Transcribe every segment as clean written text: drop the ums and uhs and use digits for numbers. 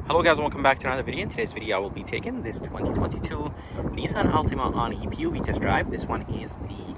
Hello guys, welcome back to another video. In today's video I will be taking this 2022 Nissan Altima on EPUV test drive. This one is the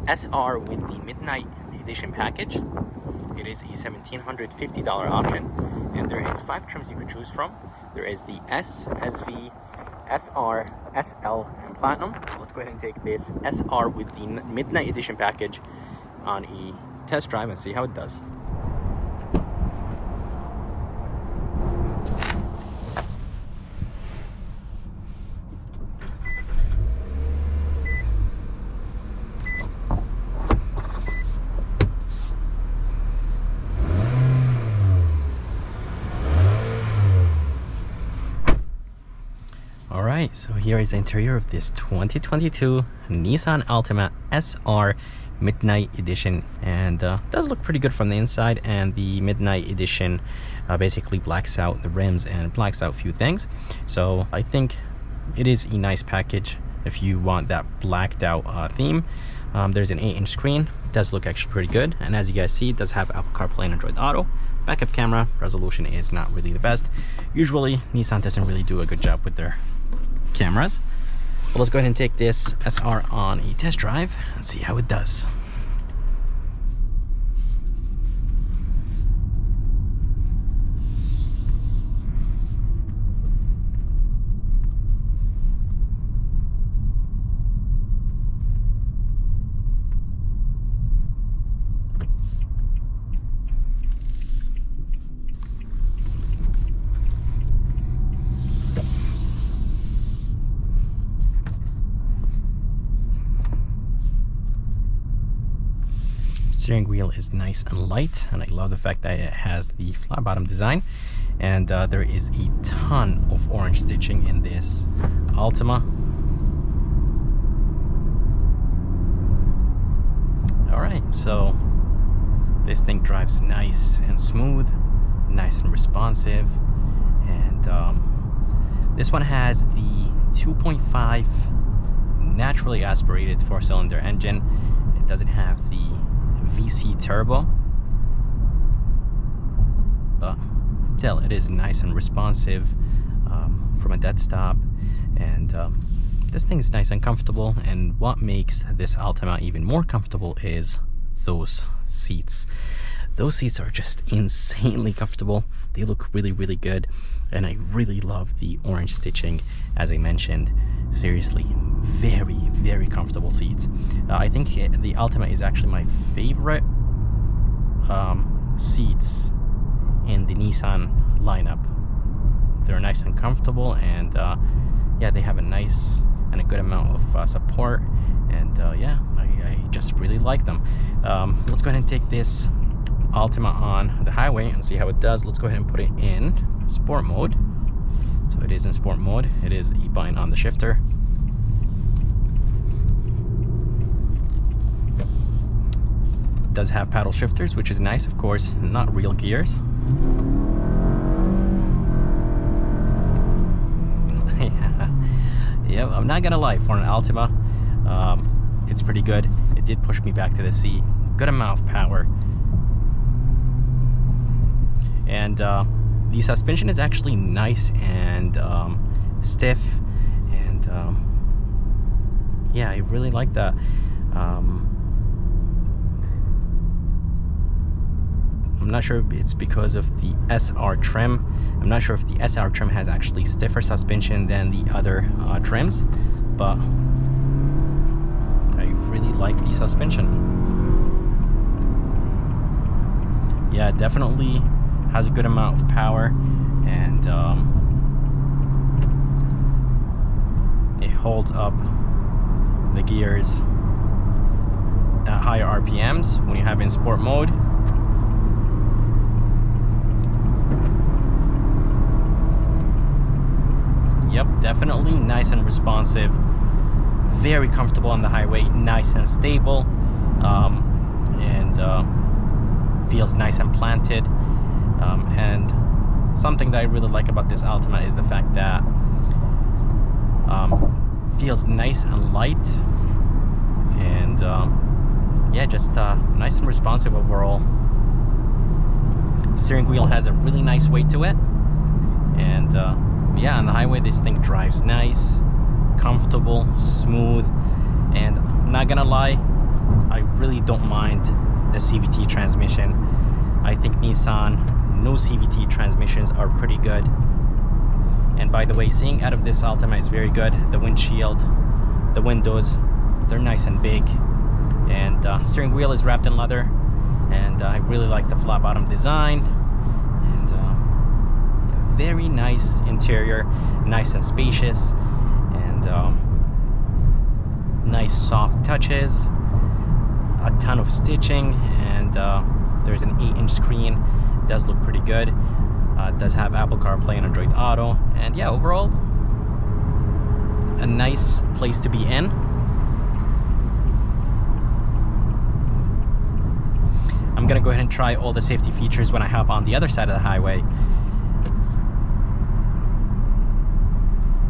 SR with the Midnight Edition package. It is a $1,750 option and there is 5 trims you could choose from. There is the S, SV, SR, SL, and Platinum. Let's go ahead and take this SR with the Midnight Edition package on a test drive and see how it does. Alright, so here is the interior of this 2022 Nissan Altima SR Midnight Edition, and does look pretty good from the inside. And the Midnight Edition basically blacks out the rims and blacks out a few things, so I think it is a nice package if you want that blacked out theme. There's an 8-inch screen. It does look actually pretty good, and as you guys see, it does have Apple CarPlay and Android Auto. Backup camera resolution is not really the best. Usually Nissan doesn't really do a good job with their cameras. Well, let's go ahead and take this SR on a test drive and see how it does. Steering wheel is nice and light, and I love the fact that it has the flat bottom design, and there is a ton of orange stitching in this Altima. Alright, so this thing drives nice and smooth, nice and responsive, and this one has the 2.5 naturally aspirated 4-cylinder engine. It doesn't have the VC turbo, but still it is nice and responsive from a dead stop, and this thing is nice and comfortable. And what makes this Altima even more comfortable is those seats. Those seats are just insanely comfortable. They look really good, and I really love the orange stitching, as I mentioned. Seriously, very comfortable seats. I think the Altima is actually my favorite seats in the Nissan lineup. They're nice and comfortable, and yeah, they have a nice and a good amount of support, and yeah, I just really like them. Let's go ahead and take this Altima on the highway and see how it does. Let's go ahead and put it in sport mode. So it is in sport mode. It is a button on the shifter. It does have paddle shifters, which is nice. Of course, not real gears. Yeah, I'm not gonna lie, for an Altima, it's pretty good. It did push me back to the seat. Good amount of power. And the suspension is actually nice and stiff, and yeah, I really like that. I'm not sure if it's because of the SR trim. I'm not sure if the SR trim has actually stiffer suspension than the other trims, but I really like the suspension. Yeah, definitely has a good amount of power, and it holds up the gears at higher RPMs when you have it in sport mode. Yep, definitely nice and responsive, very comfortable on the highway, nice and stable, and feels nice and planted. And something that I really like about this Altima is the fact that feels nice and light, and yeah, just nice and responsive overall. Steering wheel has a really nice weight to it, and yeah, on the highway this thing drives nice, comfortable, smooth, and I'm not gonna lie, I really don't mind the CVT transmission. I think Nissan new CVT transmissions are pretty good. And by the way, seeing out of this Altima is very good. The windshield, the windows, they're nice and big, and steering wheel is wrapped in leather, and I really like the flat bottom design, and very nice interior, nice and spacious, and nice soft touches, a ton of stitching, and there's an 8-inch screen. It does look pretty good. It does have Apple CarPlay and Android Auto, and yeah, overall a nice place to be in. I'm gonna go ahead and try all the safety features when I hop on the other side of the highway.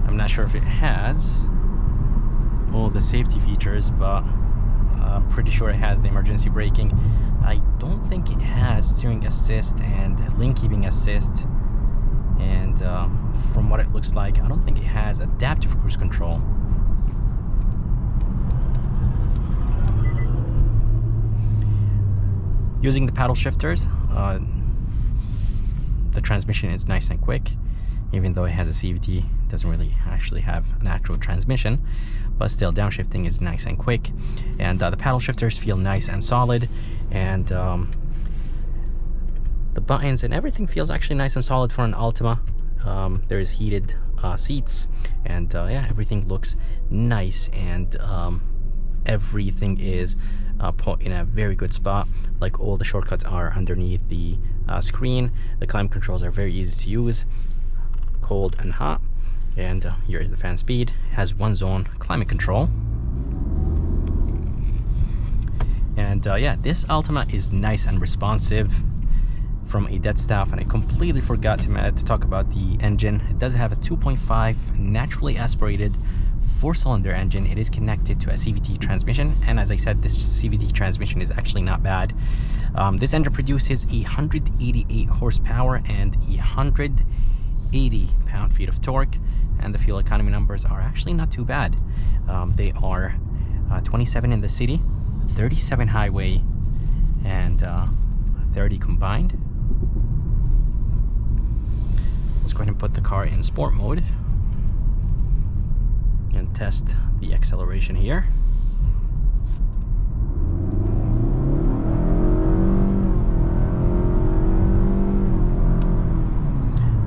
I'm not sure if it has all the safety features, but I'm pretty sure it has the emergency braking. I don't think it has steering assist and lane keeping assist, and from what it looks like, I don't think it has adaptive cruise control. Using the paddle shifters, the transmission is nice and quick. Even though it has a CVT, it doesn't really actually have an actual transmission, but still downshifting is nice and quick, and the paddle shifters feel nice and solid, and the buttons and everything feels actually nice and solid for an Altima. There's heated seats, and yeah, everything looks nice, and everything is put in a very good spot. Like, all the shortcuts are underneath the screen. The climate controls are very easy to use, cold and hot, and here is the fan speed. It has 1-zone climate control, and yeah, this Altima is nice and responsive from a dead stop. And I completely forgot to talk about the engine. It does have a 2.5 naturally aspirated 4-cylinder engine. It is connected to a CVT transmission, and as I said, this CVT transmission is actually not bad. This engine produces 188 horsepower and 180 pound-feet of torque, and the fuel economy numbers are actually not too bad. They are 27 in the city, 37 highway, and 30 combined. Let's go ahead and put the car in sport mode and test the acceleration here.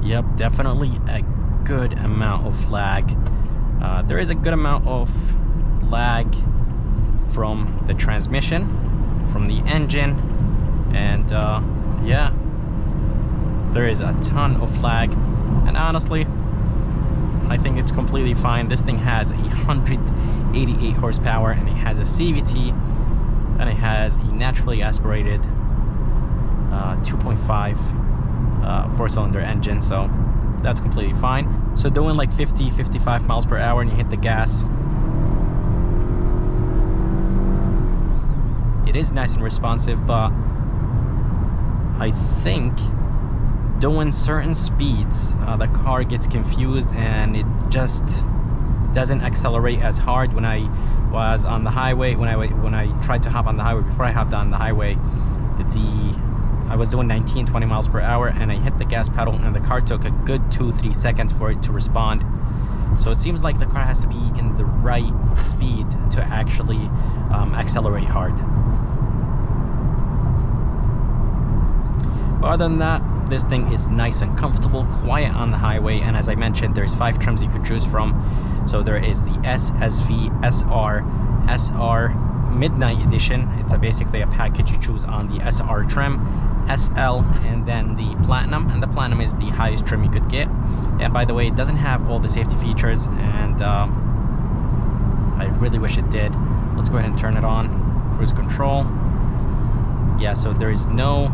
Yep, definitely a good amount of lag. There is a good amount of lag from the transmission, from the engine, and yeah, there is a ton of lag. And honestly, I think it's completely fine. This thing has 188 horsepower, and it has a CVT, and it has a naturally aspirated 2.5 4-cylinder engine, so that's completely fine. So doing like 50-55 miles per hour and you hit the gas, it is nice and responsive, but I think doing certain speeds, the car gets confused and it just doesn't accelerate as hard. When I was on the highway, when I tried to hop on the highway, before I hopped on the highway, I was doing 19-20 miles per hour, and I hit the gas pedal, and the car took a good 2-3 seconds for it to respond. So it seems like the car has to be in the right speed to actually accelerate hard. But other than that, this thing is nice and comfortable, quiet on the highway, and as I mentioned, there's 5 trims you could choose from. So there is the S, SV, SR, SR Midnight Edition. It's basically a package you choose on the SR trim, SL, and then the Platinum, and the Platinum is the highest trim you could get. And by the way, it doesn't have all the safety features, and I really wish it did. Let's go ahead and turn it on. Cruise control. Yeah, so there is no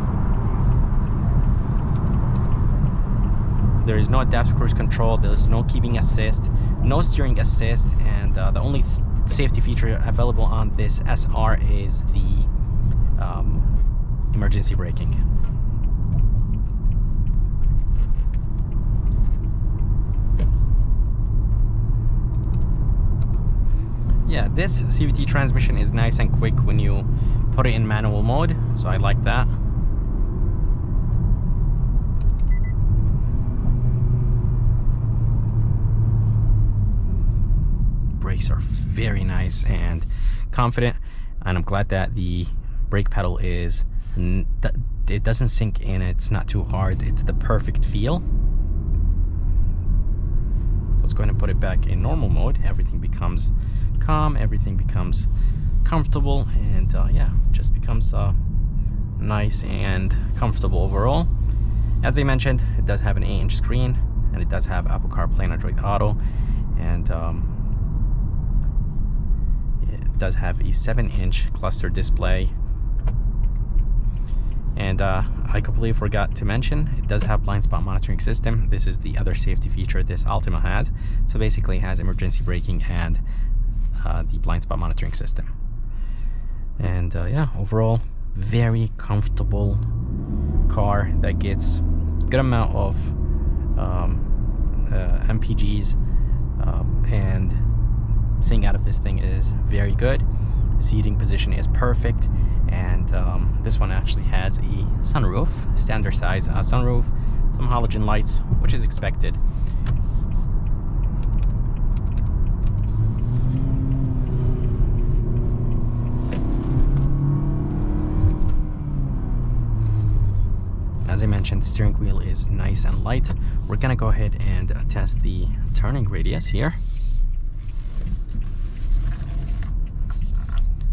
adaptive cruise control, there's no keeping assist, no steering assist, and the only safety feature available on this SR is the emergency braking. yeah, this CVT transmission is nice and quick when you put it in manual mode, so I like that. Brakes are very nice and confident, and I'm glad that the brake pedal is, it doesn't sink in, it's not too hard, it's the perfect feel. Let's go ahead and put it back in normal mode. Everything becomes calm, everything becomes comfortable, and yeah, just becomes nice and comfortable overall. As I mentioned, it does have an 8-inch screen, and it does have Apple CarPlay and Android Auto, and it does have a 7-inch cluster display. And I completely forgot to mention, it does have blind spot monitoring system. This is the other safety feature this Altima has. So basically it has emergency braking and the blind spot monitoring system. And yeah, overall, very comfortable car that gets good amount of MPGs, and seeing out of this thing is very good. Seating position is perfect, and this one actually has a sunroof, standard size sunroof, some halogen lights, which is expected. As I mentioned, the steering wheel is nice and light. We're gonna go ahead and test the turning radius here.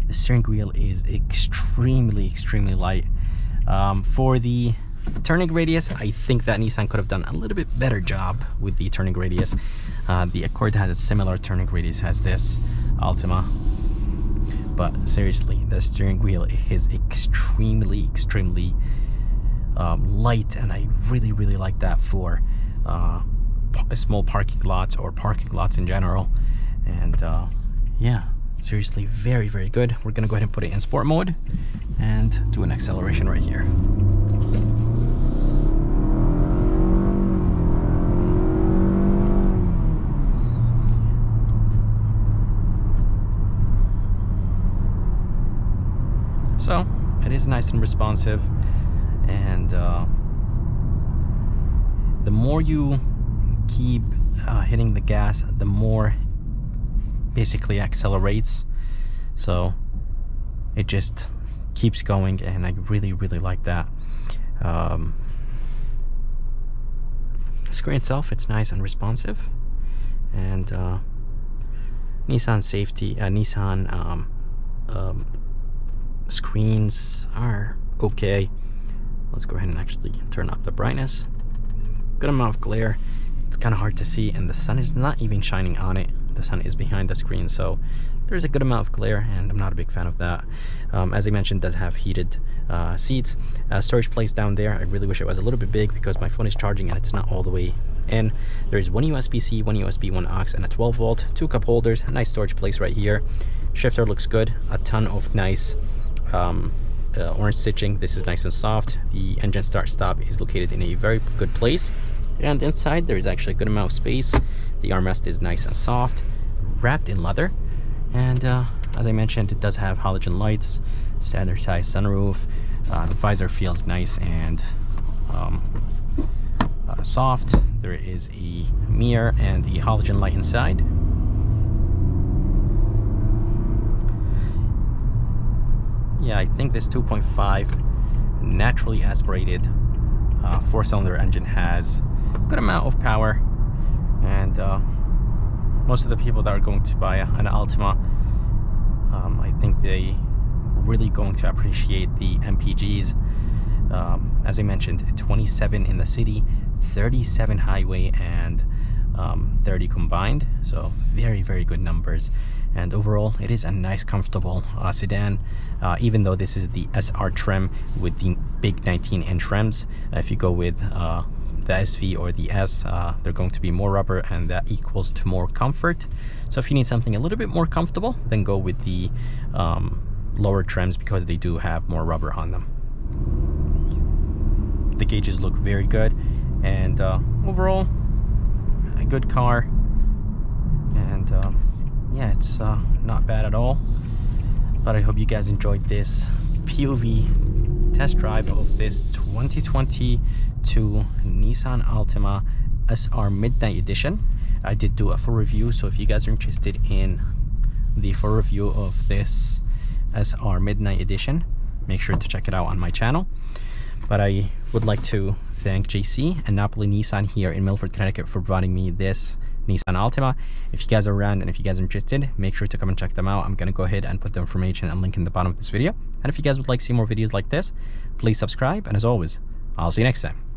The steering wheel is extremely light. For the turning radius, I think that Nissan could have done a little bit better job with the turning radius. The Accord has a similar turning radius as this Altima, but seriously, the steering wheel is extremely light, and I really like that for small parking lots or parking lots in general. And yeah, seriously, very good. We're gonna go ahead and put it in sport mode and do an acceleration right here. So it is nice and responsive, and the more you keep hitting the gas, the more basically accelerates, so it just keeps going, and I really like that. The screen itself, it's nice and responsive, and Nissan safety, Nissan screens are okay. Let's go ahead and actually turn up the brightness. Good amount of glare. It's kind of hard to see, and the sun is not even shining on it. The sun is behind the screen, so there's a good amount of glare, and I'm not a big fan of that. As I mentioned, it does have heated seats. Storage place down there, I really wish it was a little bit big because my phone is charging and it's not all the way in. There's one USB-C, one USB, one aux, and a 12-volt, 2 cup holders, a nice storage place right here. Shifter looks good, a ton of nice orange stitching. This is nice and soft. The engine start stop is located in a very good place, and inside there is actually a good amount of space. The armrest is nice and soft, wrapped in leather, and as I mentioned, it does have halogen lights, standard size sunroof. The visor feels nice and soft. There is a mirror and a halogen light inside. Yeah, I think this 2.5 naturally aspirated 4-cylinder engine has a good amount of power, and most of the people that are going to buy an Altima, I think they really going to appreciate the MPGs. As I mentioned, 27 in the city, 37 highway, and 30 combined, so very good numbers. And overall, it is a nice, comfortable sedan, even though this is the SR trim with the big 19-inch rims. If you go with the SV or the S, they're going to be more rubber, and that equals to more comfort. So if you need something a little bit more comfortable, then go with the lower trims because they do have more rubber on them. The gauges look very good, and overall, a good car. And yeah, it's not bad at all. But I hope you guys enjoyed this POV test drive of this 2022 Nissan Altima SR Midnight Edition. I did do a full review, so if you guys are interested in the full review of this SR Midnight Edition, make sure to check it out on my channel. But I would like to thank JC and Napoli Nissan here in Milford, Connecticut for providing me this Nissan Altima. If you guys are around and if you guys are interested, make sure to come and check them out. I'm going to go ahead and put the information and link in the bottom of this video. And if you guys would like to see more videos like this, please subscribe. And as always, I'll see you next time.